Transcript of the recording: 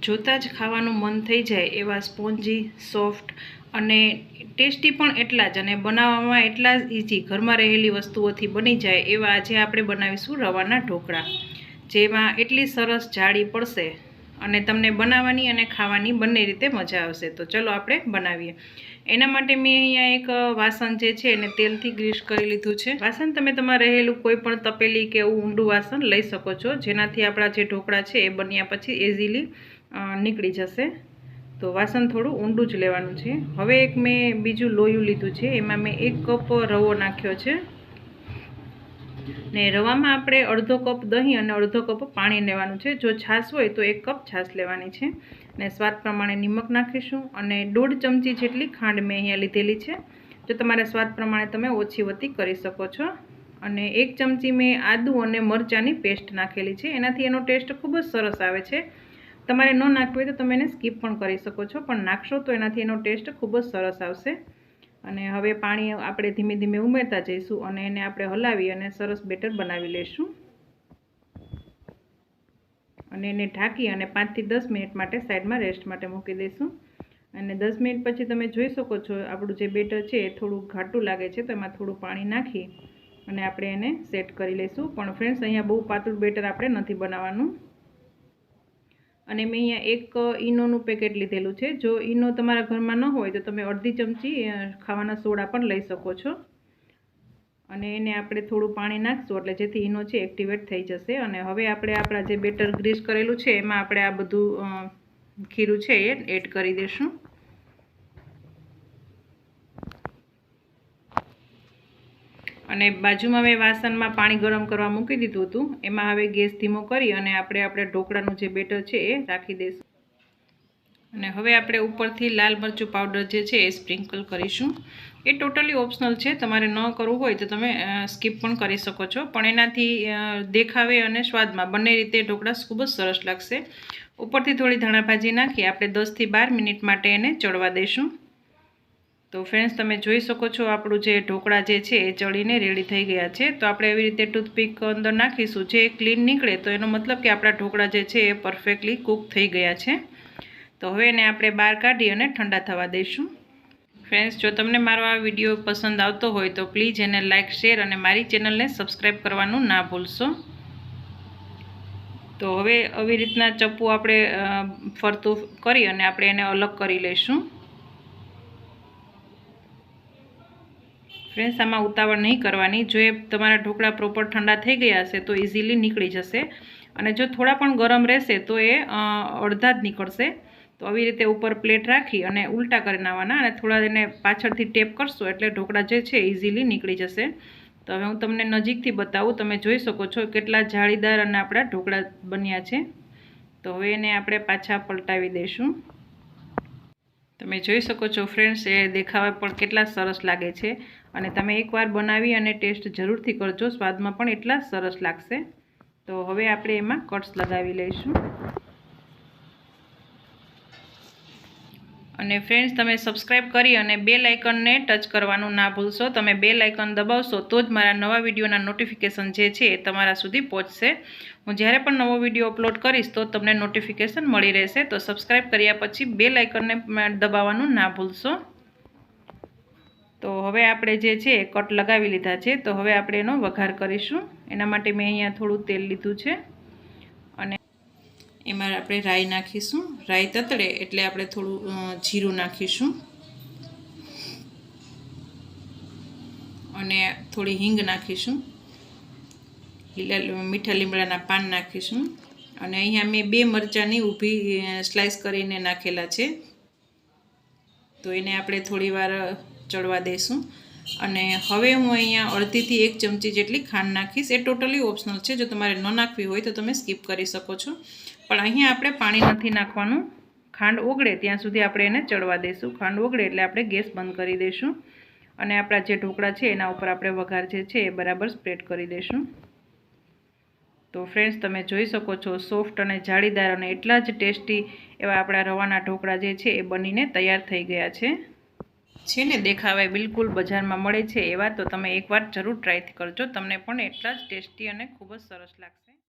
જોતાં જ ખાવાનું મન થઈ જાય એવા સ્પોન્જી, સોફ્ટ અને ટેસ્ટી પણ એટલા જ, અને બનાવવામાં એટલા જ ઇઝી, ઘરમાં રહેલી વસ્તુઓથી બની જાય એવા આજે આપણે બનાવીશું રવાના ઢોકળા, જેમાં એટલી સરસ જાળી પડશે અને તમને બનાવવાની અને ખાવાની બંને રીતે મજા આવશે. તો ચલો આપણે બનાવીએ. એના માટે મેં અહીંયા એક વાસણ જે છે એને તેલથી ગ્રીસ કરી લીધું છે. વાસણ તમે તમારે રહેલું કોઈ પણ તપેલી કે એવું ઊંડું વાસણ લઈ શકો છો, જેનાથી આપણા જે ઢોકળા છે એ બન્યા પછી ઇઝીલી નીકળી જશે. તો વાસણ થોડું ઊંડું જ લેવાનું છે. હવે એક મેં બીજું લોયું લીધું છે, એમાં મેં 1 કપ રવો નાખ્યો છે ને રવામાં આપણે અડધો કપ દહીં અને અડધો કપ પાણી લેવાનું છે. જો છાશ હોય તો 1 કપ છાશ લેવાની છે ને સ્વાદ પ્રમાણે નિમક નાખીશું અને 1.5 ચમચી જેટલી ખાંડ મેં અહીંયા લીધેલી છે. જો તમારા સ્વાદ પ્રમાણે તમે ઓછી વધી કરી શકો છો. અને 1 ચમચી મેં આદુ અને મરચાંની પેસ્ટ નાખેલી છે, એનાથી એનો ટેસ્ટ ખૂબ જ સરસ આવે છે. તમારે ન નાખવું હોય તો તમે એને સ્કીપ પણ કરી શકો છો, પણ નાખશો તો એનાથી એનો ટેસ્ટ ખૂબ જ સરસ આવશે. અને હવે પાણી આપણે ધીમે ધીમે ઉમેરતા જઈશું અને એને આપણે હલાવી અને સરસ બેટર બનાવી લઈશું. અને એને ઢાંકી અને 5 થી 10 મિનિટ માટે સાઈડમાં રેસ્ટ માટે મૂકી દઈશું. અને 10 મિનિટ પછી તમે જોઈ શકો છો આપણું જે બેટર છે એ થોડું ઘાટું લાગે છે, તો એમાં થોડું પાણી નાખી અને આપણે એને સેટ કરી લઈશું. પણ ફ્રેન્ડ્સ, અહીંયા બહુ પાતળું બેટર આપણે નથી બનાવવાનું. અને મેં અહીંયા 1 ઈનોનું પેકેટ લીધેલું છે. જો ઈનો તમારા ઘરમાં ન હોય તો તમે અડધી ચમચી ખાવાના સોડા પણ લઈ શકો છો. અને એને આપણે થોડું પાણી નાખશું એટલે જેથી ઈનો છે એક્ટિવેટ થઈ જશે. અને હવે આપણે આપણા જે બેટર ગ્રીસ કરેલું છે એમાં આપણે આ બધું ખીરું છે એ એડ કરી દઈશું. અને બાજુમાં મેં વાસણમાં પાણી ગરમ કરવા મૂકી દીધું હતું, એમાં હવે ગેસ ધીમો કરી અને આપણે ઢોકળાનું જે બેટર છે એ રાખી દઈશું. અને હવે આપણે ઉપરથી લાલ મરચું પાવડર જે છે એ સ્પ્રિંકલ કરીશું. એ ટોટલી ઓપ્શનલ છે, તમારે ન કરવું હોય તો તમે સ્કીપ પણ કરી શકો છો, પણ એનાથી દેખાવે અને સ્વાદમાં બંને રીતે ઢોકળા ખૂબ જ સરસ લાગશે. ઉપરથી થોડી ધાણાભાજી નાખી આપણે 10 થી 12 મિનિટ માટે એને ચડવા દઈશું. તો ફ્રેન્ડ્સ, તમે જોઈ શકો છો આપણું જે ઢોકળા જે છે એ ચડીને રેડી થઈ ગયા છે. તો આપણે એવી રીતે ટૂથપીક અંદર નાખીશું, જે ક્લીન નીકળે તો એનો મતલબ કે આપણા ઢોકળા જે છે એ પરફેક્ટલી કૂક થઈ ગયા છે. તો હવે એને આપણે બહાર કાઢી અને ઠંડા થવા દઈશું. ફ્રેન્ડ્સ, જો તમને મારો આ વિડીયો પસંદ આવતો હોય તો પ્લીઝ એને લાઇક, શેર અને મારી ચેનલને સબસ્ક્રાઈબ કરવાનું ના ભૂલશો. તો હવે આવી રીતના ચપ્પુ આપણે ફરતું કરી અને આપણે એને અલગ કરી લઈશું. ફ્રેન્ડ્સ, આમાં ઉતાવળ નહીં કરવાની. જો એ તમારા ઢોકળા પ્રોપર ઠંડા થઈ ગયા હશે તો ઇઝીલી નીકળી જશે, અને જો થોડા પણ ગરમ રહેશે તો એ અડધા જ નીકળશે. તો આવી રીતે ઉપર પ્લેટ રાખી અને ઉલટા કરી નાખવાના અને થોડા એને પાછળથી ટેપ કરશો એટલે ઢોકળા જે છે ઇઝીલી નીકળી જશે. તો હવે હું તમને નજીકથી બતાવું. તમે જોઈ શકો છો કેટલા જાળીદાર અને આપણા ઢોકળા બન્યા છે. તો હવે એને આપણે પાછા પલટાવી દઈશું. તમે જોઈ શકો છો ફ્રેન્ડ્સ, એ દેખાવા પણ કેટલા સરસ લાગે છે. અને તમે એકવાર બનાવી અને ટેસ્ટ જરૂરથી કરજો, સ્વાદમાં પણ એટલા સરસ લાગશે. તો હવે આપણે એમાં કટ્સ લગાવી લઈશું. અને ફ્રેન્ડ્સ, તમે સબસ્ક્રાઈબ કરી અને બેલ આઇકનને ટચ કરવાનું ના ભૂલશો. તમે બેલ આઇકન દબાવશો તો જ મારા નવા વિડીયોના નોટિફિકેશન જે છે એ તમારા સુધી પહોંચશે. હું જ્યારે પણ નવો વિડીયો અપલોડ કરીશ તો તમને નોટિફિકેશન મળી રહેશે. તો સબસ્ક્રાઈબ કર્યા પછી બેલ આઇકનને દબાવવાનું ના ભૂલશો. તો હવે આપણે જે છે એ કટ લગાવી લીધા છે. તો હવે આપણે એનો વઘાર કરીશું. એના માટે મેં અહીંયા થોડું તેલ લીધું છે અને એમાં આપણે રાઈ નાખીશું. રાઈ તતડે એટલે આપણે થોડું જીરું નાખીશું અને થોડી હિંગ નાખીશું. મીઠા લીમડાના પાન નાખીશું. અને અહીંયા મેં 2 મરચાંની ઊભી સ્લાઈસ કરીને નાખેલા છે. તો એને આપણે થોડી વાર ચડવા દઈશું. અને હવે હું અહીંયા અડધીથી 1 ચમચી જેટલી ખાંડ નાખીશ. એ ટોટલી ઓપ્શનલ છે, જો તમારે ન નાખવી હોય તો તમે સ્કીપ કરી શકો છો. પણ અહીંયા આપણે પાણી નથી નાખવાનું. ખાંડ ઓગળે ત્યાં સુધી આપણે એને ચડવા દઈશું. ખાંડ ઓગળે એટલે આપણે ગેસ બંધ કરી દઈશું અને આપણા જે ઢોકળા છે એના ઉપર આપણે વઘાર જે છે એ બરાબર સ્પ્રેડ કરી દઈશું. તો ફ્રેન્ડ્સ, તમે જોઈ શકો છો સોફ્ટ અને જાળીદાર અને એટલા જ ટેસ્ટી એવા આપણા રવાના ઢોકળા જે છે એ બનીને તૈયાર થઈ ગયા છે ને દેખાવે બિલકુલ બજારમાં મળે છે એવા. તો તમે એકવાર જરૂર ટ્રાય કરજો, તમને પણ એટલા જ ટેસ્ટી અને ખૂબ જ સરસ લાગશે.